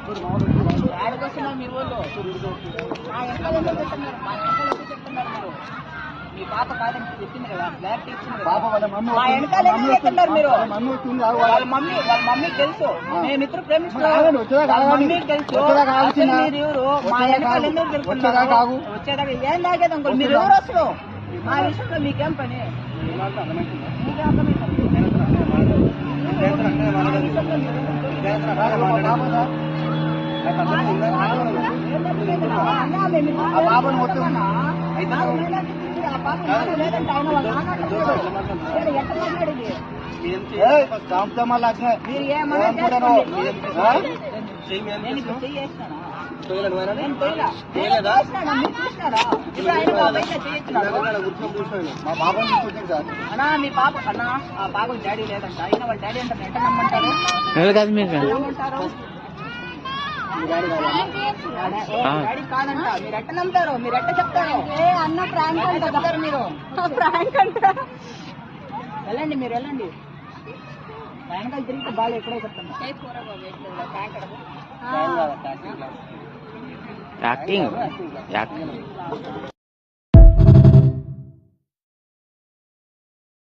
ఆడకొస్తున్నారు మీ ఊళ్ళో మా వెనకాల ఎందుకు చెప్తున్నారు? మా వెనకాల ఎందుకు చెప్తున్నారు మీరు? మీ పాప కాదని చెప్పింది కదా, క్లారిటీ ఇచ్చింది కదా. మా వెనకాల ఎందుకు చెప్తున్నారు మీరు? వాళ్ళ మమ్మీకి తెలుసు మేమిద్దరు ప్రేమిస్తున్నాం, మమ్మీకి తెలుసు. మీరు ఎవరు? మా వెనకాల ఎందుకు చెప్తున్నారు? వచ్చేదాకా ఏం తాగేది అంకుల్? మీరు ఎవరు అసలు? మా విషయంలో మీకేం పని? మీకేం అర్థమైంది? అన్నా మీ పాప అన్నా ఆ పాపకి డాడీ లేదంట, అయినా వాళ్ళ డాడీ అంటే ఎట్ట నమ్మంటారు? ఏమంటారు? డాడీ కాదంట, మీరు ఎట్ట నమ్ముతారు? మీరు ఎట్ట చెప్తారు? అన్న ప్రాంక్ చెప్తారు మీరు, ప్రాంక్ అంట. వెళ్ళండి మీరు వెళ్ళండి, ప్రాంకాలు తిరిగితే బాగా ఎక్కడో చెప్తాను. యాక్టింగ్